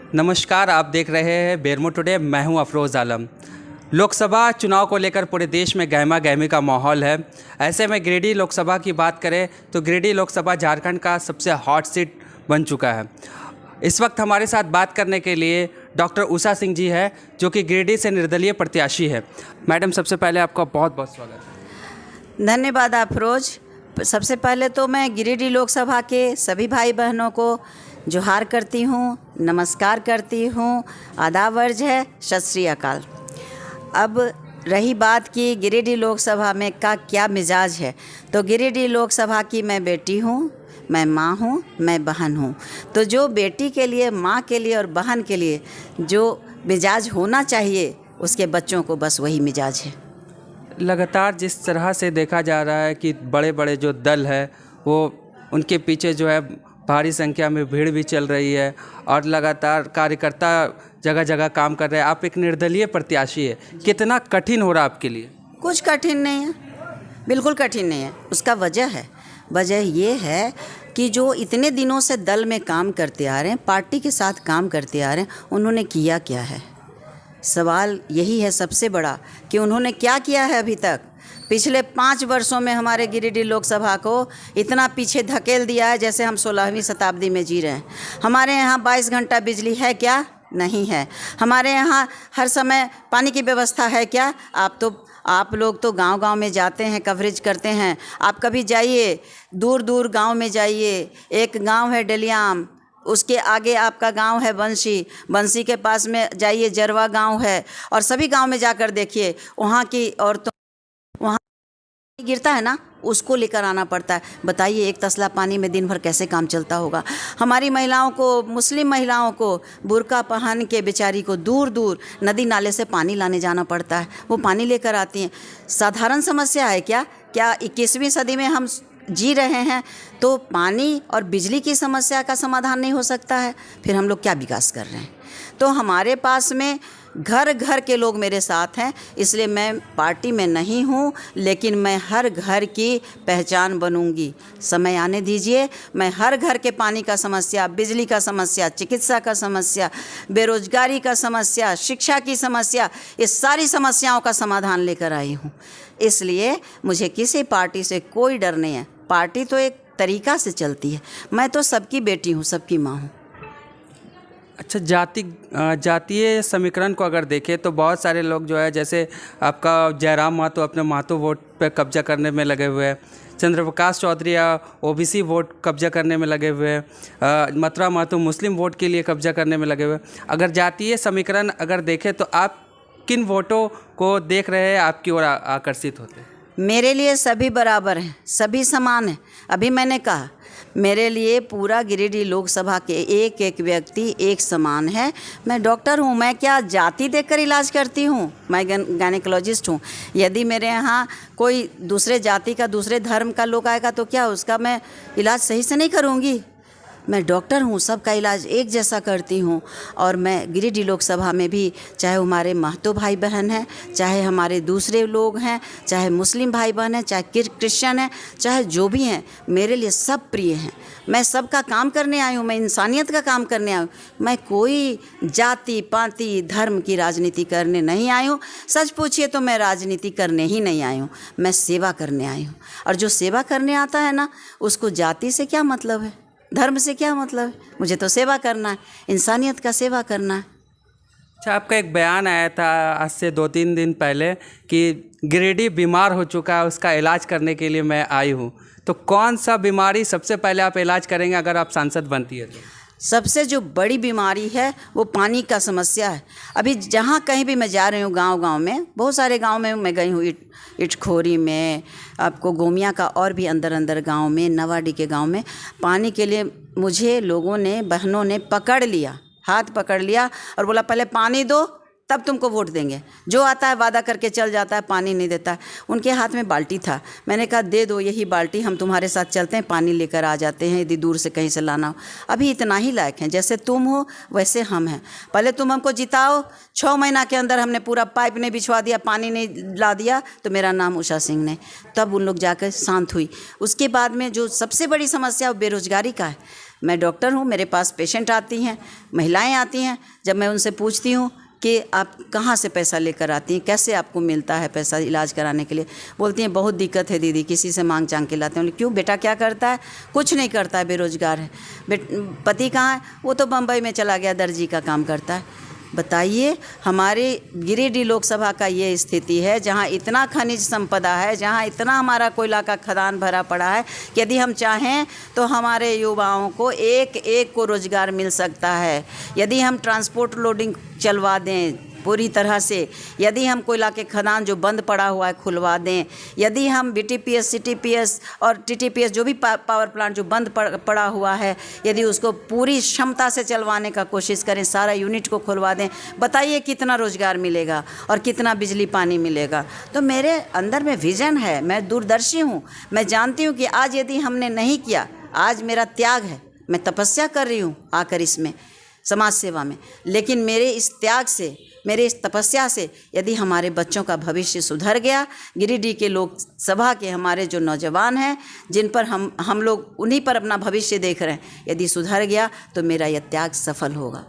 नमस्कार, आप देख रहे हैं बेरमो टुडे। मैं हूं अफरोज़ आलम। लोकसभा चुनाव को लेकर पूरे देश में गहमा गहमी का माहौल है। ऐसे में गिरिडीह लोकसभा की बात करें तो गिरिडीह लोकसभा झारखंड का सबसे हॉट सीट बन चुका है। इस वक्त हमारे साथ बात करने के लिए डॉक्टर उषा सिंह जी है, जो कि गिरिडीह से निर्दलीय प्रत्याशी है। मैडम, सबसे पहले आपका बहुत बहुत स्वागत है। धन्यवाद अफरोज़। सबसे पहले तो मैं गिरिडीह लोकसभा के सभी भाई बहनों को जोहार करती हूँ, नमस्कार करती हूँ, आदाब अर्ज है, सत श्री अकाल। अब रही बात कि गिरिडीह लोकसभा में का क्या मिजाज है, तो गिरिडीह लोकसभा की मैं बेटी हूँ, मैं माँ हूँ, मैं बहन हूँ। तो जो बेटी के लिए, माँ के लिए और बहन के लिए जो मिजाज होना चाहिए, उसके बच्चों को बस वही मिजाज है। लगातार जिस तरह से देखा जा रहा है कि बड़े बड़े जो दल है वो उनके पीछे जो है भारी संख्या में भीड़ भी चल रही है और लगातार कार्यकर्ता जगह जगह काम कर रहे हैं। आप एक निर्दलीय प्रत्याशी है, कितना कठिन हो रहा है आपके लिए? कुछ कठिन नहीं है, बिल्कुल कठिन नहीं है। उसका वजह ये है कि जो इतने दिनों से दल में काम करते आ रहे हैं, पार्टी के साथ काम करते आ रहे हैं, उन्होंने किया क्या है? सवाल यही है सबसे बड़ा कि उन्होंने क्या किया है अभी तक। पिछले 5 वर्षों में हमारे गिरिडीह लोकसभा को इतना पीछे धकेल दिया है जैसे हम 16वीं शताब्दी में जी रहे हैं। हमारे यहाँ 22 घंटा बिजली है क्या? नहीं है। हमारे यहाँ हर समय पानी की व्यवस्था है क्या? आप लोग तो गांव-गांव में जाते हैं, कवरेज करते हैं। आप कभी जाइए, दूर दूर गांव में जाइए। एक गांव है डलियाम, उसके आगे आपका गांव है बंसी के पास में जाइए, जरवा गांव है। और सभी गांव में जाकर देखिए, वहाँ की औरतों वहाँ गिरता है ना, उसको लेकर आना पड़ता है। बताइए, एक तसला पानी में दिन भर कैसे काम चलता होगा? हमारी महिलाओं को, मुस्लिम महिलाओं को बुर्का पहन के बेचारी को दूर दूर नदी नाले से पानी लाने जाना पड़ता है। वो पानी लेकर आती हैं। साधारण समस्या है क्या? 21वीं सदी में हम जी रहे हैं तो पानी और बिजली की समस्या का समाधान नहीं हो सकता है? फिर हम लोग क्या विकास कर रहे हैं? तो हमारे पास में घर घर के लोग मेरे साथ हैं, इसलिए मैं पार्टी में नहीं हूँ, लेकिन मैं हर घर की पहचान बनूंगी। समय आने दीजिए, मैं हर घर के पानी का समस्या, बिजली का समस्या, चिकित्सा का समस्या, बेरोजगारी का समस्या, शिक्षा की समस्या, इस सारी समस्याओं का समाधान लेकर आई हूँ। इसलिए मुझे किसी पार्टी से कोई डर नहीं है। पार्टी तो एक तरीका से चलती है, मैं तो सबकी बेटी हूँ, सबकी माँ हूँ। अच्छा, जातीय समीकरण को अगर देखें तो बहुत सारे लोग जो है, जैसे आपका जयराम महतो अपने महतो वोट पे कब्जा करने में लगे हुए हैं, चंद्रप्रकाश चौधरी ओबीसी वोट कब्जा करने में लगे हुए हैं, मथुरा महतो मुस्लिम वोट के लिए कब्जा करने में लगे हुए हैं। अगर जातीय समीकरण अगर देखें तो आप किन वोटों को देख रहे हैं आपकी ओर आकर्षित होते हैं? मेरे लिए सभी बराबर हैं, सभी समान हैं। अभी मैंने कहा, मेरे लिए पूरा गिरिडीह लोकसभा के एक एक व्यक्ति एक समान है। मैं डॉक्टर हूँ, मैं क्या जाति देखकर इलाज करती हूँ? मैं गायनेकोलॉजिस्ट हूँ। यदि मेरे यहाँ कोई दूसरे जाति का, दूसरे धर्म का लोग आएगा तो क्या उसका मैं इलाज सही से नहीं करूँगी? मैं डॉक्टर हूँ, सबका इलाज एक जैसा करती हूँ। और मैं गिरिडीह लोकसभा में भी, चाहे हमारे महतो भाई बहन हैं, चाहे हमारे दूसरे लोग हैं, चाहे मुस्लिम भाई बहन हैं, चाहे क्रिश्चियन हैं, चाहे जो भी हैं, मेरे लिए सब प्रिय हैं। मैं सबका काम करने आई हूँ, मैं इंसानियत का काम करने आई हूँ। मैं कोई जाति पाति धर्म की राजनीति करने नहीं आई हूँ। सच पूछिए तो मैं राजनीति करने ही नहीं आई हूँ, मैं सेवा करने आई हूँ। और जो सेवा करने आता है ना, उसको जाति से क्या मतलब है, धर्म से क्या मतलब है? मुझे तो सेवा करना है, इंसानियत का सेवा करना है। अच्छा, आपका एक बयान आया था आज से 2-3 दिन पहले कि गिरिडीह बीमार हो चुका है, उसका इलाज करने के लिए मैं आई हूँ। तो कौन सा बीमारी सबसे पहले आप इलाज करेंगे अगर आप सांसद बनती है तो? सबसे जो बड़ी बीमारी है वो पानी का समस्या है। अभी जहाँ कहीं भी मैं जा रही हूँ, गांव-गांव में, बहुत सारे गांव में मैं गई हूँ, इटखोरी में, आपको गोमिया का और भी अंदर गांव में, नवाडी के गांव में, पानी के लिए मुझे लोगों ने, बहनों ने पकड़ लिया, हाथ पकड़ लिया और बोला पहले पानी दो तब तुमको वोट देंगे। जो आता है वादा करके चल जाता है, पानी नहीं देता है। उनके हाथ में बाल्टी था, मैंने कहा दे दो यही बाल्टी, हम तुम्हारे साथ चलते हैं, पानी लेकर आ जाते हैं, यदि दूर से कहीं से लाना हो। अभी इतना ही लायक हैं, जैसे तुम हो वैसे हम हैं। पहले तुम हमको जिताओ, 6 महीना के अंदर हमने पूरा पाइप नहीं बिछवा दिया, पानी नहीं ला दिया, तो मेरा नाम उषा सिंह ने। तब उन लोग जाकर शांत हुई। उसके बाद में जो सबसे बड़ी समस्या वो बेरोजगारी का है। मैं डॉक्टर हूँ, मेरे पास पेशेंट आती हैं, महिलाएं आती हैं, जब मैं उनसे पूछती हूँ कि आप कहाँ से पैसा लेकर आती हैं, कैसे आपको मिलता है पैसा इलाज कराने के लिए, बोलती हैं बहुत दिक्कत है दीदी, किसी से मांग चांग के लाते हैं। क्यों बेटा, क्या करता है? कुछ नहीं करता है, बेरोजगार है। पति कहाँ है? वो तो बम्बई में चला गया, दर्जी का काम करता है। बताइए, हमारे गिरिडीह लोकसभा का ये स्थिति है जहाँ इतना खनिज संपदा है, जहाँ इतना हमारा कोयला का खदान भरा पड़ा है कि यदि हम चाहें तो हमारे युवाओं को एक एक को रोज़गार मिल सकता है। यदि हम ट्रांसपोर्ट लोडिंग चलवा दें पूरी तरह से, यदि हम कोयला के खदान जो बंद पड़ा हुआ है खुलवा दें, यदि हम BTPS, CTPS और TTPS जो भी पावर प्लांट जो बंद पड़ा हुआ है, यदि उसको पूरी क्षमता से चलवाने का कोशिश करें, सारा यूनिट को खुलवा दें, बताइए कितना रोज़गार मिलेगा और कितना बिजली पानी मिलेगा। तो मेरे अंदर में विज़न है, मैं दूरदर्शी हूँ। मैं जानती हूँ कि आज यदि हमने नहीं किया, आज मेरा त्याग है, मैं तपस्या कर रही हूँ आकर इसमें समाज सेवा में, लेकिन मेरे इस त्याग से, मेरे इस तपस्या से यदि हमारे बच्चों का भविष्य सुधर गया, गिरिडीह के लोकसभा के हमारे जो नौजवान हैं, जिन पर हम लोग उन्हीं पर अपना भविष्य देख रहे हैं, यदि सुधर गया तो मेरा यह त्याग सफल होगा।